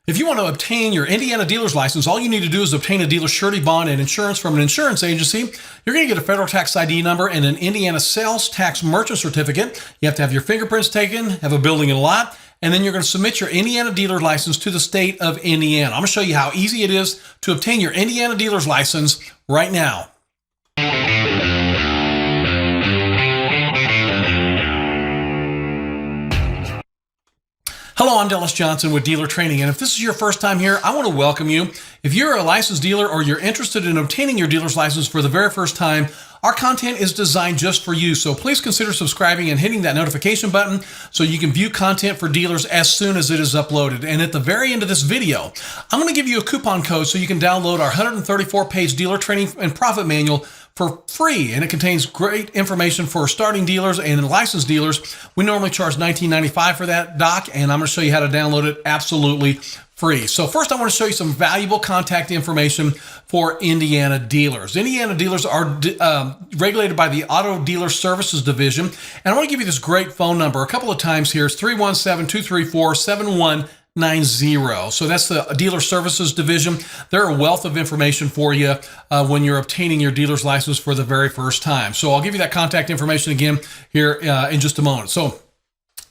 If you want to obtain your Indiana dealer's license, all you need to do is obtain a dealer surety bond and insurance from an insurance agency. You're going to get a federal tax ID number and an Indiana sales tax merchant certificate. You have to have your fingerprints taken, have a building and lot, and then you're going to submit your Indiana dealer license to the state of Indiana. I'm going to show you how easy it is to obtain your Indiana dealer's license right now. Hello, I'm Dallas Johnson with Dealer Training, and if this is your first time here, I want to welcome you. If you're a licensed dealer or you're interested in obtaining your dealer's license for the very first time, our content is designed just for you, so please consider subscribing and hitting that notification button so you can view content for dealers as soon as it is uploaded. And at the very end of this video, I'm going to give you a coupon code so you can download our 134-page Dealer Training and Profit Manual for free, and it contains great information for starting dealers and licensed dealers. We normally charge $19.95 for that doc, and I'm going to show you how to download it absolutely free. So first, I want to show you some valuable contact information for Indiana dealers. Indiana dealers are regulated by the Auto Dealer Services Division, and I want to give you this great phone number a couple of times here. It's 317-234-7190. So that's the Dealer Services Division. They're a wealth of information for you when you're obtaining your dealer's license for the very first time. So I'll give you that contact information again here in just a moment. So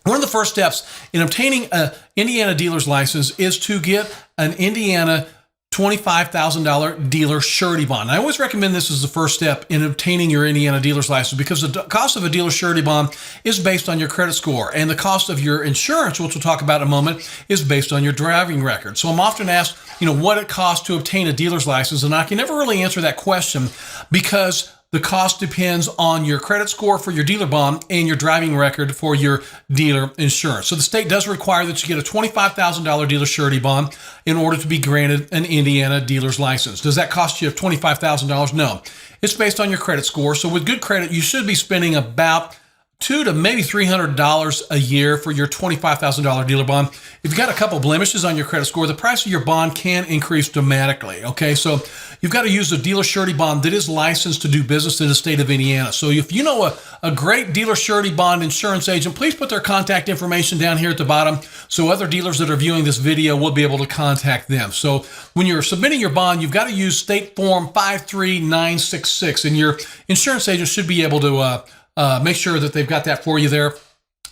one of the first steps in obtaining an Indiana dealer's license is to get an Indiana $25,000 dealer surety bond. I always recommend this as the first step in obtaining your Indiana dealer's license because the cost of a dealer surety bond is based on your credit score, and the cost of your insurance, which we'll talk about in a moment, is based on your driving record. So I'm often asked, what it costs to obtain a dealer's license, and I can never really answer that question because the cost depends on your credit score for your dealer bond and your driving record for your dealer insurance. So the state does require that you get a $25,000 dealer surety bond in order to be granted an Indiana dealer's license. Does that cost you $25,000? No. It's based on your credit score. So with good credit, you should be spending about $200 to maybe $300 a year for your $25,000 dealer bond. If you've got a couple blemishes on your credit score, the price of your bond can increase dramatically. Okay, so you've got to use a dealer surety bond that is licensed to do business in the state of Indiana. So if you know a great dealer surety bond insurance agent, please put their contact information down here at the bottom so other dealers that are viewing this video will be able to contact them. So when you're submitting your bond, you've got to use State Form 53966, and your insurance agent should be able to make sure that they've got that for you there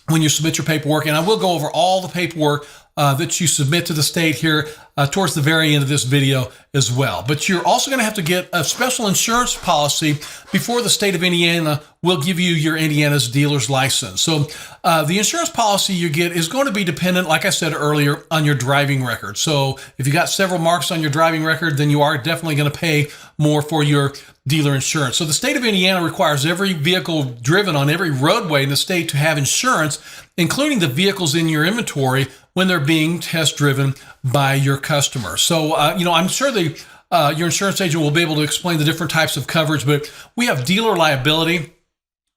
when you submit your paperwork. And I will go over all the paperwork that you submit to the state here towards the very end of this video as well. But you're also going to have to get a special insurance policy before the state of Indiana will give you your Indiana's dealer's license. So the insurance policy you get is going to be dependent, like I said earlier, on your driving record. So if you got several marks on your driving record, then you are definitely going to pay more for your dealer insurance. So the state of Indiana requires every vehicle driven on every roadway in the state to have insurance, including the vehicles in your inventory when they're being test driven by your customer. So, I'm sure your insurance agent will be able to explain the different types of coverage, but we have dealer liability,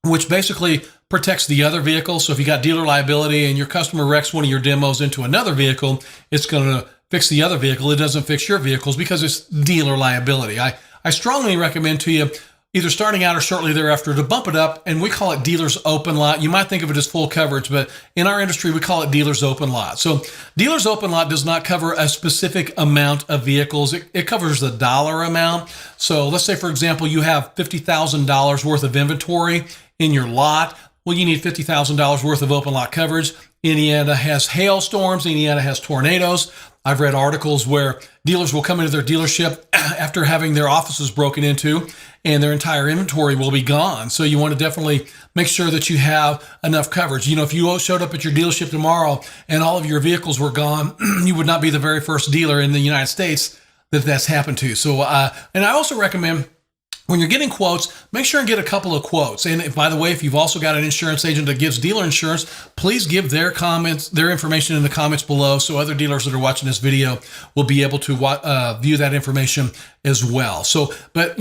which basically protects the other vehicle. So if you got dealer liability and your customer wrecks one of your demos into another vehicle, it's going to fix the other vehicle. It doesn't fix your vehicles because it's dealer liability. I strongly recommend to you, either starting out or shortly thereafter, to bump it up, and we call it dealer's open lot. You might think of it as full coverage, but in our industry, we call it dealer's open lot. So dealer's open lot does not cover a specific amount of vehicles. It covers the dollar amount. So let's say, for example, you have $50,000 worth of inventory in your lot. Well, you need $50,000 worth of open lot coverage. Indiana has hailstorms. Indiana has tornadoes. I've read articles where dealers will come into their dealership after having their offices broken into and their entire inventory will be gone. So you want to definitely make sure that you have enough coverage. If you showed up at your dealership tomorrow and all of your vehicles were gone, you would not be the very first dealer in the United States that's happened to. So, and I also recommend, when you're getting quotes, make sure and get a couple of quotes. And by the way, if you've also got an insurance agent that gives dealer insurance, please give their information in the comments below so other dealers that are watching this video will be able to view that information as well. So, but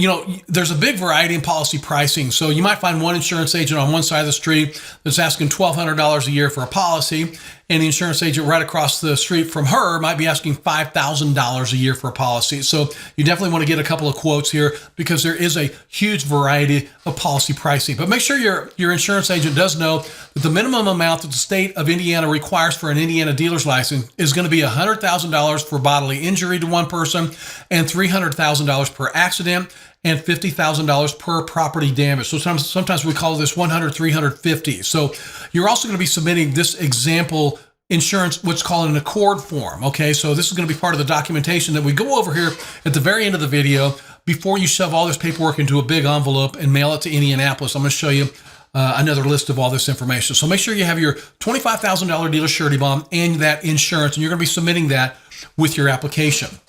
there's a big variety in policy pricing. So you might find one insurance agent on one side of the street that's asking $1,200 a year for a policy, and the insurance agent right across the street from her might be asking $5,000 a year for a policy. So you definitely want to get a couple of quotes here because there is a huge variety of policy pricing. But make sure your insurance agent does know that the minimum amount that the state of Indiana requires for an Indiana dealer's license is going to be $100,000 for bodily injury to one person and $300,000 per accident and $50,000 per property damage. So sometimes we call this 100, 350. So you're also going to be submitting this example insurance, what's called an accord form. Okay, so this is going to be part of the documentation that we go over here at the very end of the video before you shove all this paperwork into a big envelope and mail it to Indianapolis. I'm going to show you another list of all this information. So make sure you have your $25,000 dealer surety bond and that insurance, and you're going to be submitting that with your application.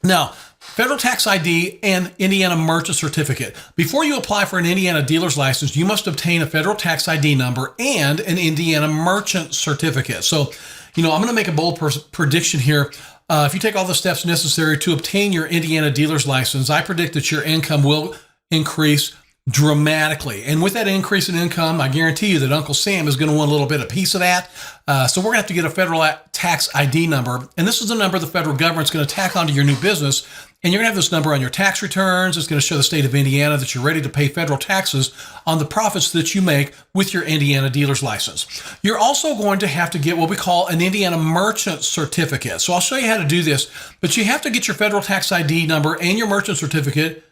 Now, federal tax ID and Indiana merchant certificate. Before you apply for an Indiana dealer's license, you must obtain a federal tax ID number and an Indiana merchant certificate. So, I'm going to make a bold prediction here. If you take all the steps necessary to obtain your Indiana dealer's license, I predict that your income will increase dramatically. And with that increase in income, I guarantee you that Uncle Sam is going to want a little bit of piece of that. So we're going to have to get a federal tax ID number. And this is the number the federal government's going to tack onto your new business. And you're going to have this number on your tax returns. It's going to show the state of Indiana that you're ready to pay federal taxes on the profits that you make with your Indiana dealer's license. You're also going to have to get what we call an Indiana merchant certificate. So I'll show you how to do this, but you have to get your federal tax ID number and your merchant certificate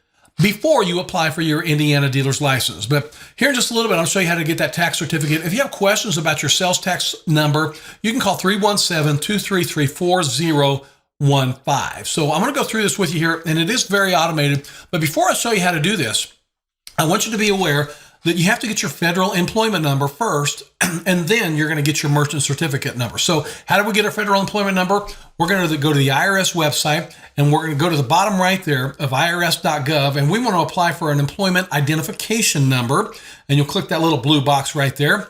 before you apply for your Indiana dealer's license. But here in just a little bit, I'll show you how to get that tax certificate. If you have questions about your sales tax number, you can call 317-233-4015. So I'm going to go through this with you here, and it is very automated. But before I show you how to do this, I want you to be aware that you have to get your federal employment number first, and then you're going to get your merchant certificate number. So how do we get our federal employment number? We're going to go to the IRS website, and we're going to go to the bottom right there of irs.gov, and we want to apply for an employment identification number, and you'll click that little blue box right there.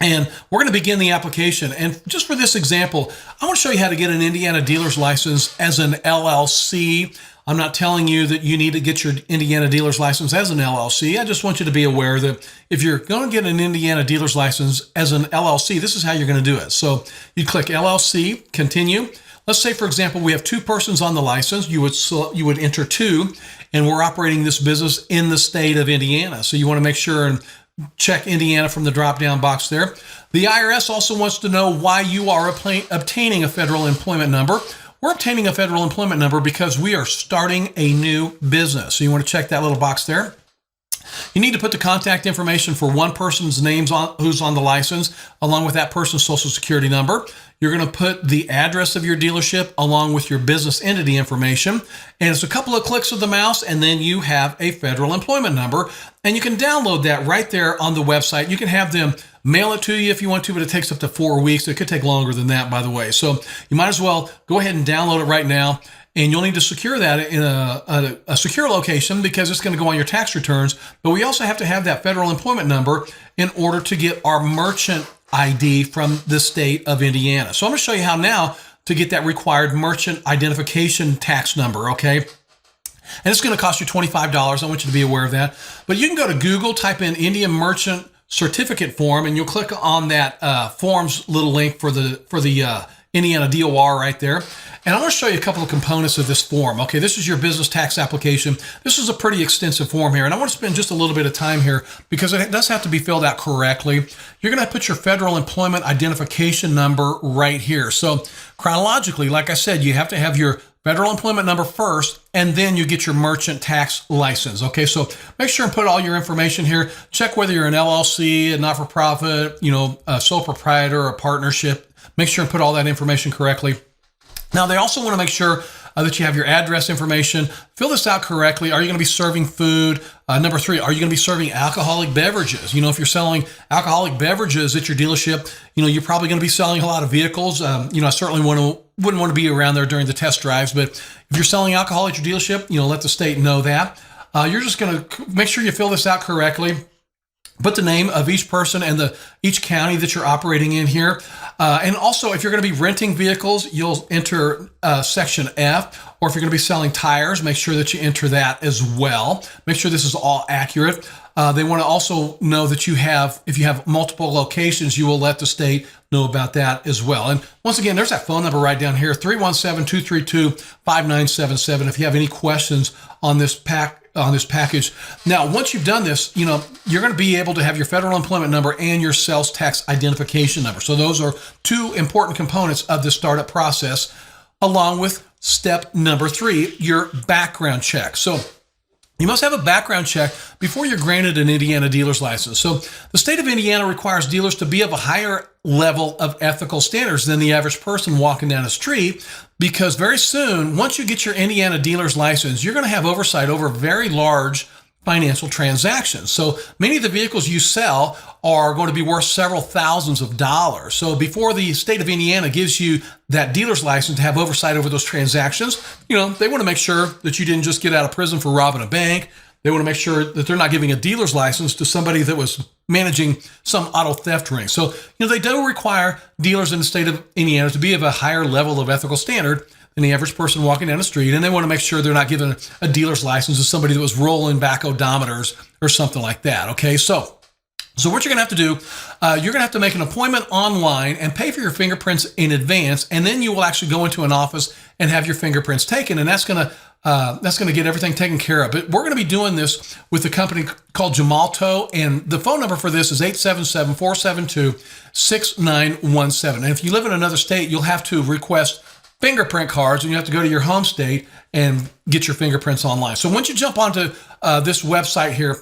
And we're going to begin the application. And just for this example, I want to show you how to get an Indiana dealer's license as an LLC. I'm not telling you that you need to get your Indiana dealer's license as an LLC. I just want you to be aware that if you're going to get an Indiana dealer's license as an LLC, this is how you're going to do it. So you click LLC, continue. Let's say, for example, we have two persons on the license. You would enter two, and we're operating this business in the state of Indiana. So you want to make sure and check Indiana from the drop-down box there. The IRS also wants to know why you are obtaining a federal employment number. We're obtaining a federal employment number because we are starting a new business. So you want to check that little box there. You need to put the contact information for one person's names who's on the license, along with that person's social security number. You're going to put the address of your dealership along with your business entity information. And it's a couple of clicks of the mouse, and then you have a federal employment number. And you can download that right there on the website. You can have them mail it to you if you want to, but it takes up to 4 weeks. It could take longer than that, by the way. So you might as well go ahead and download it right now. And you'll need to secure that in a secure location because it's going to go on your tax returns. But we also have to have that federal employment number in order to get our merchant ID from the state of Indiana. So I'm going to show you how now to get that required merchant identification tax number, okay? And it's going to cost you $25. I want you to be aware of that. But you can go to Google, type in Indian merchant certificate form, and you'll click on that forms little link for the Indiana DOR right there. And I'm going to show you a couple of components of this form. Okay, this is your business tax application. This is a pretty extensive form here, and I want to spend just a little bit of time here because it does have to be filled out correctly. You're going to put your federal employment identification number right here. So chronologically, like I said, you have to have your federal employment number first, and then you get your merchant tax license. Okay, so make sure and put all your information here. Check whether you're an LLC, a not-for-profit, a sole proprietor, or a partnership. Make sure and put all that information correctly. Now, they also want to make sure that you have your address information. Fill this out correctly. Are you going to be serving food? Number 3, are you going to be serving alcoholic beverages? If you're selling alcoholic beverages at your dealership, you're probably going to be selling a lot of vehicles. I certainly wouldn't want to be around there during the test drives, but if you're selling alcohol at your dealership, let the state know that. You're just going to make sure you fill this out correctly. Put the name of each person and each county that you're operating in here. And also, if you're going to be renting vehicles, you'll enter Section F. Or if you're going to be selling tires, make sure that you enter that as well. Make sure this is all accurate. They want to also know that if you have multiple locations, you will let the state know about that as well. And once again, there's that phone number right down here, 317-232-5977 if you have any questions on this package. Now, once you've done this, you're going to be able to have your federal employment number and your sales tax identification number. So those are two important components of the startup process, along with step number 3, your background check. So you must have a background check before you're granted an Indiana dealer's license. So the state of Indiana requires dealers to be of a higher level of ethical standards than the average person walking down the street, because very soon, once you get your Indiana dealer's license, you're going to have oversight over very large financial transactions. So many of the vehicles you sell are going to be worth several thousands of dollars. So before the state of Indiana gives you that dealer's license to have oversight over those transactions, they want to make sure that you didn't just get out of prison for robbing a bank. They want to make sure that they're not giving a dealer's license to somebody that was managing some auto theft ring. So, they do require dealers in the state of Indiana to be of a higher level of ethical standard than the average person walking down the street. And they want to make sure they're not giving a dealer's license to somebody that was rolling back odometers or something like that. Okay. So what you're going to have to do, you're going to have to make an appointment online and pay for your fingerprints in advance. And then you will actually go into an office and have your fingerprints taken. And that's going to get everything taken care of. But we're going to be doing this with a company called Gemalto, and the phone number for this is 877-472-6917. And if you live in another state, you'll have to request fingerprint cards, and you have to go to your home state and get your fingerprints online. So once you jump onto this website here,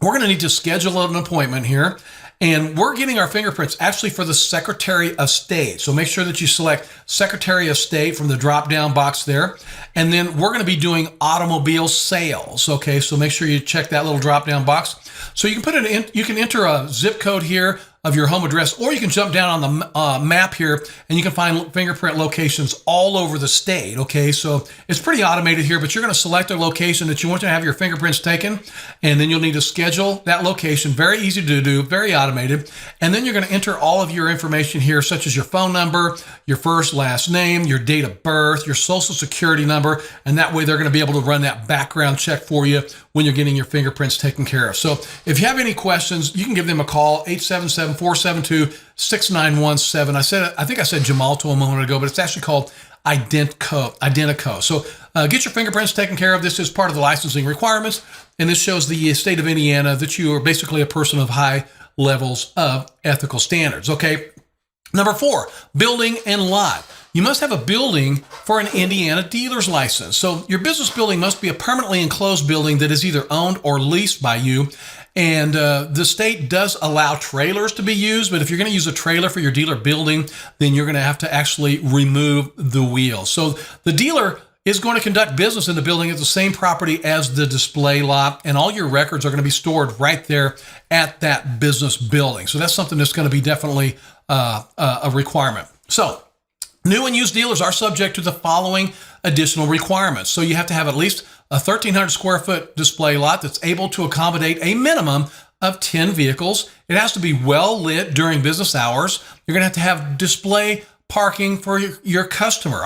we're going to need to schedule an appointment here. And we're getting our fingerprints actually for the Secretary of State. So make sure that you select Secretary of State from the drop-down box there. And then we're going to be doing automobile sales. Okay, so make sure you check that little drop-down box. So you can put it in, you can enter a zip code here of your home address, or you can jump down on the map here and you can find fingerprint locations all over the state. Okay, so it's pretty automated here, but you're going to select a location that you want to have your fingerprints taken, and then you'll need to schedule that location. Very easy to do, very automated. And then you're going to enter all of your information here, such as your phone number, your first, last name, your date of birth, your social security number, and that way they're going to be able to run that background check for you when you're getting your fingerprints taken care of. So if you have any questions, you can give them a call, 877-472-6917. I think I said Gemalto a moment ago, but it's actually called Identico. So get your fingerprints taken care of. This is part of the licensing requirements, and this shows the state of Indiana that you are basically a person of high levels of ethical standards. Okay. Number 4, building and lot. You must have a building for an Indiana dealer's license. So your business building must be a permanently enclosed building that is either owned or leased by you. And the state does allow trailers to be used, but if you're going to use a trailer for your dealer building, then you're going to have to actually remove the wheels. So the dealer is going to conduct business in the building at the same property as the display lot, and all your records are going to be stored right there at that business building. So that's something that's going to be definitely a requirement. So new and used dealers are subject to the following additional requirements. So you have to have at least a 1,300 square foot display lot that's able to accommodate a minimum of 10 vehicles. It has to be well lit during business hours. You're going to have display parking for your customer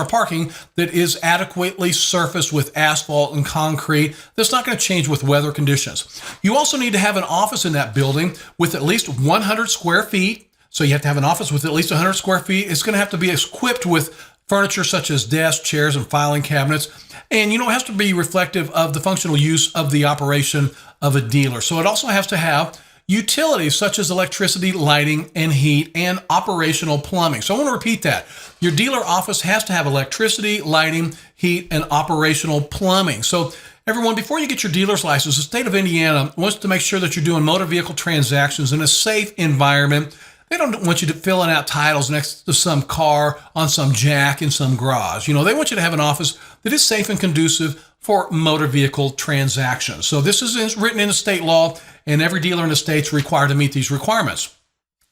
parking that is adequately surfaced with asphalt and concrete. That's not going to change with weather conditions. You also need to have an office in that building with at least 100 square feet. So you have to have an office with at least 100 square feet. It's going to have to be equipped with furniture such as desks, chairs, and filing cabinets. And, it has to be reflective of the functional use of the operation of a dealer. So it also has to have utilities such as electricity, lighting, and heat, and operational plumbing. So I want to repeat that. Your dealer office has to have electricity, lighting, heat, and operational plumbing. So everyone, before you get your dealer's license, the state of Indiana wants to make sure that you're doing motor vehicle transactions in a safe environment. They don't want you to filling out titles next to some car on some jack in some garage. They want you to have an office that is safe and conducive for motor vehicle transactions. So this is written into state law, and every dealer in the state is required to meet these requirements.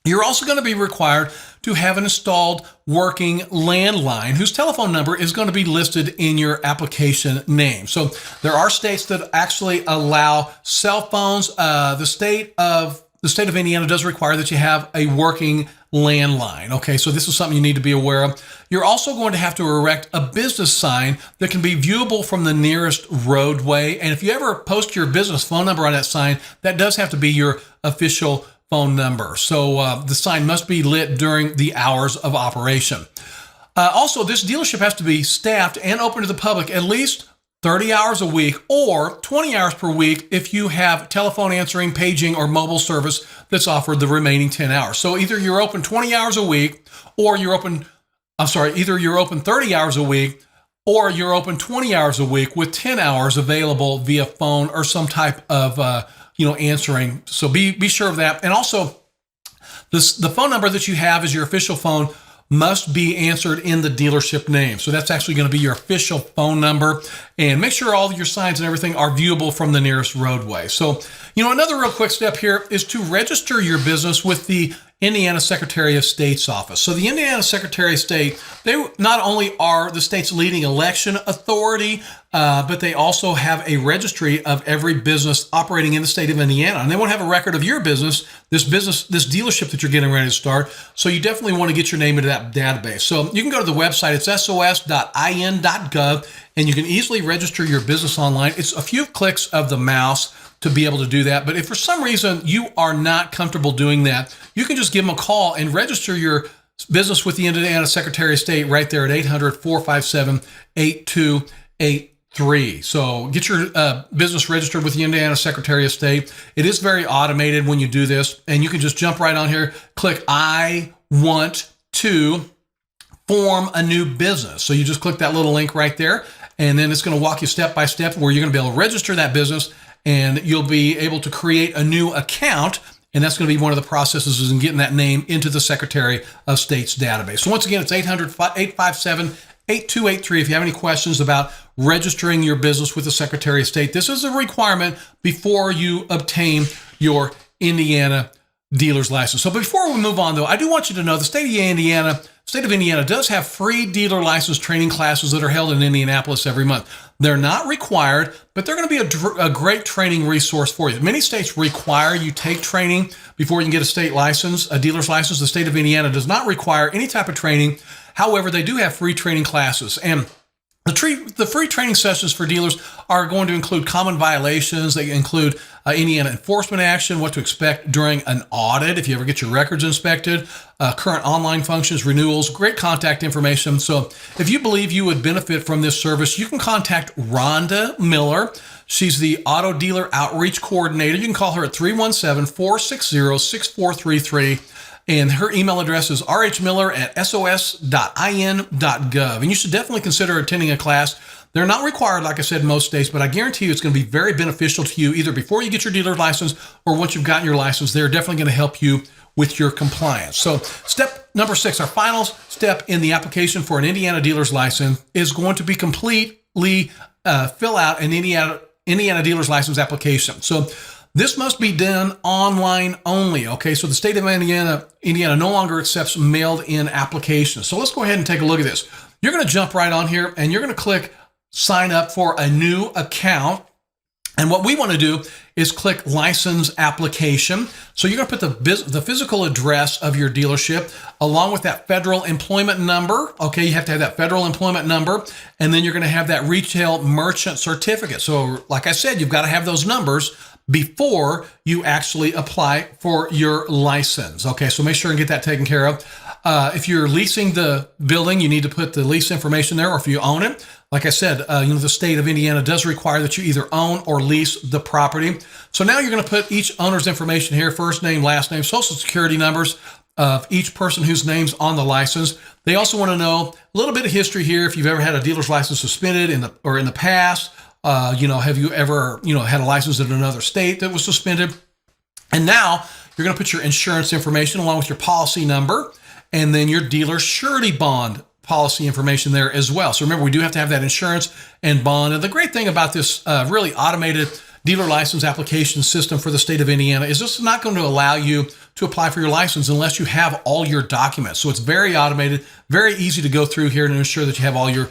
You're also going to be required to have an installed working landline whose telephone number is going to be listed in your application name. So there are states that actually allow cell phones. The state of Indiana does require that you have a working landline. Okay, so this is something you need to be aware of. You're also going to have to erect a business sign that can be viewable from the nearest roadway. And if you ever post your business phone number on that sign, that does have to be your official phone number. So the sign must be lit during the hours of operation. Also, this dealership has to be staffed and open to the public at least 30 hours a week or 20 hours per week if you have telephone answering, paging, or mobile service that's offered the remaining 10 hours. So either you're open 20 hours a week or either you're open 30 hours a week or you're open 20 hours a week with 10 hours available via phone or some type of, answering. So be sure of that. And also the phone number that you have as your official phone must be answered in the dealership name. So that's actually going to be your official phone number. And make sure all of your signs and everything are viewable from the nearest roadway. So, another real quick step here is to register your business with the Indiana Secretary of State's office. So the Indiana Secretary of State, they not only are the state's leading election authority, but they also have a registry of every business operating in the state of Indiana. And they want to have a record of your business, this dealership that you're getting ready to start. So you definitely want to get your name into that database. So you can go to the website. It's sos.in.gov, and you can easily register your business online. It's a few clicks of the mouse to be able to do that. But if for some reason you are not comfortable doing that, you can just give them a call and register your business with the Indiana Secretary of State right there at 800-457-8283. So get your business registered with the Indiana Secretary of State. It is very automated when you do this, and you can just jump right on here, click I want to form a new business. So you just click that little link right there, and then it's going to walk you step by step where you're going to be able to register that business, and you'll be able to create a new account. And that's going to be one of the processes in getting that name into the Secretary of State's database. So once again, it's 800-857-8283. If you have any questions about registering your business with the Secretary of State, this is a requirement before you obtain your Indiana dealer's license. So before we move on, though, I do want you to know the state of Indiana does have free dealer license training classes that are held in Indianapolis every month. They're not required, but they're going to be a great training resource for you. Many states require you take training before you can get a state license, a dealer's license. The state of Indiana does not require any type of training. However, they do have free training classes. And the free training sessions for dealers are going to include common violations. They include Indiana enforcement action, what to expect during an audit if you ever get your records inspected, current online functions, renewals, great contact information. So if you believe you would benefit from this service, you can contact Rhonda Miller. She's the Auto Dealer Outreach Coordinator. You can call her at 317-460-6433. And her email address is rhmiller@sos.in.gov. And you should definitely consider attending a class. They're not required, like I said, in most states, but I guarantee you it's going to be very beneficial to you either before you get your dealer's license or once you've gotten your license. They're definitely going to help you with your compliance. So step number 6, our final step in the application for an Indiana dealer's license is going to be completely fill out an Indiana dealer's license application. So this must be done online only, okay? So the state of Indiana no longer accepts mailed-in applications. So let's go ahead and take a look at this. You're going to jump right on here, and you're going to click Sign Up for a New Account. And what we want to do is click License Application. So you're going to put the physical address of your dealership along with that federal employment number. Okay, you have to have that federal employment number, and then you're going to have that retail merchant certificate. So like I said, you've got to have those numbers before you actually apply for your license. Okay, so make sure and get that taken care of. If you're leasing the building, you need to put the lease information there, or if you own it. Like I said, the state of Indiana does require that you either own or lease the property. So now you're going to put each owner's information here, first name, last name, social security numbers of each person whose name's on the license. They also want to know a little bit of history here, if you've ever had a dealer's license suspended in the past. Have you ever, had a license in another state that was suspended? And now you're going to put your insurance information along with your policy number and then your dealer surety bond policy information there as well. So remember, we do have to have that insurance and bond. And the great thing about this really automated dealer license application system for the state of Indiana is this is not going to allow you to apply for your license unless you have all your documents. So it's very automated, very easy to go through here and ensure that you have all your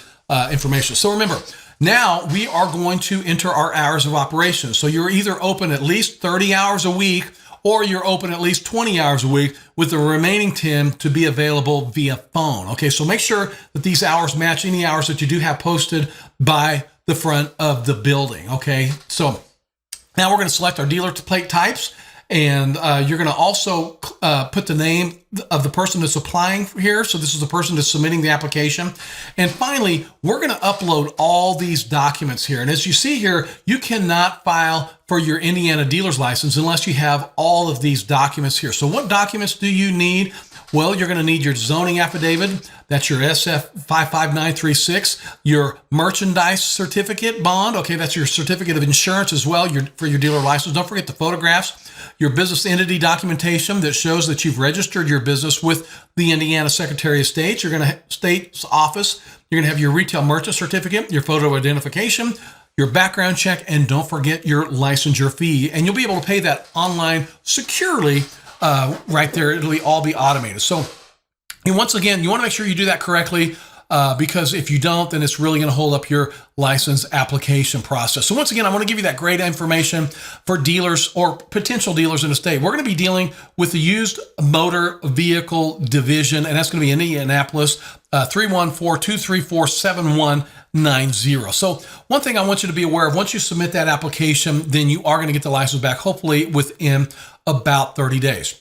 information. So remember, now we are going to enter our hours of operation. So you're either open at least 30 hours a week or you're open at least 20 hours a week with the remaining 10 to be available via phone. Okay, so make sure that these hours match any hours that you do have posted by the front of the building. Okay, so now we're going to select our dealer plate types. And you're going to also put the name of the person that's applying here. So this is the person that's submitting the application. And finally, we're going to upload all these documents here. And as you see here, you cannot file for your Indiana dealer's license unless you have all of these documents here. So what documents do you need? Well, you're going to need your zoning affidavit. That's your SF 55936, your merchandise certificate bond. Okay, that's your certificate of insurance as well for your dealer license. Don't forget the photographs, your business entity documentation that shows that you've registered your business with the Indiana Secretary of State. You're going to State's office. You're going to have your retail merchant certificate, your photo identification, your background check, and don't forget your licensure fee. And you'll be able to pay that online securely right there. It'll all be automated. So once again, you want to make sure you do that correctly because if you don't, then it's really going to hold up your license application process. So once again, I want to give you that great information for dealers or potential dealers in the state. We're going to be dealing with the used motor vehicle division, and that's going to be in Indianapolis, 314-234-7190. So one thing I want you to be aware of, once you submit that application, then you are going to get the license back, hopefully within about 30 days.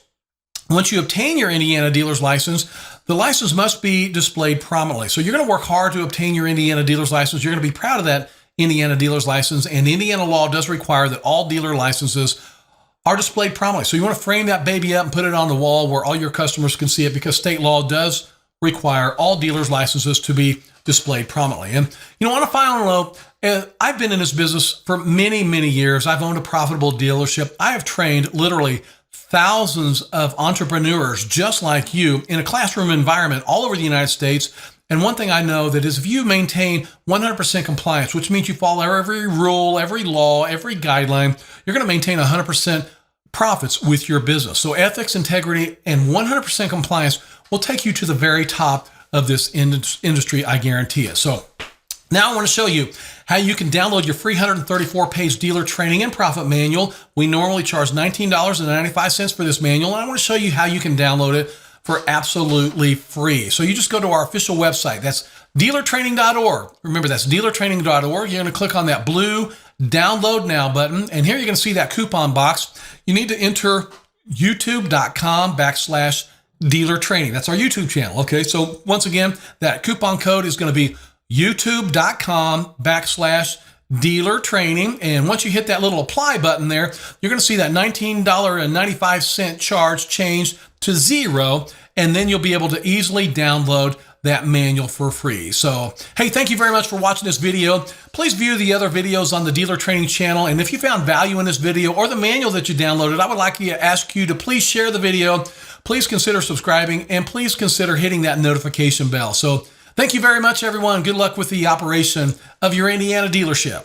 Once you obtain your Indiana dealer's license, the license must be displayed prominently. So you're going to work hard to obtain your Indiana dealer's license. You're going to be proud of that Indiana dealer's license. And Indiana law does require that all dealer licenses are displayed prominently. So you want to frame that baby up and put it on the wall where all your customers can see it, because state law does require all dealers' licenses to be displayed prominently. And on a final note, I've been in this business for many, many years. I've owned a profitable dealership. I have trained literally thousands of entrepreneurs just like you in a classroom environment all over the United States. And one thing I know that is if you maintain 100% compliance, which means you follow every rule, every law, every guideline, you're going to maintain 100% profits with your business. So ethics, integrity, and 100% compliance will take you to the very top of this industry, I guarantee it. So now I want to show you how you can download your free 134-page dealer training and profit manual. We normally charge $19.95 for this manual, and I want to show you how you can download it for absolutely free. So you just go to our official website. That's dealertraining.org. Remember, that's dealertraining.org. You're going to click on that blue Download Now button, and here you're going to see that coupon box. You need to enter youtube.com/dealer training. That's our YouTube channel. Okay, so once again, that coupon code is going to be youtube.com/dealer training. And once you hit that little apply button there, you're going to see that $19.95 charge change to $0. And then you'll be able to easily download that manual for free. So, hey, thank you very much for watching this video. Please view the other videos on the Dealer Training channel. And if you found value in this video or the manual that you downloaded, I would like to ask you to please share the video. Please consider subscribing, and please consider hitting that notification bell. So thank you very much, everyone. Good luck with the operation of your Indiana dealership.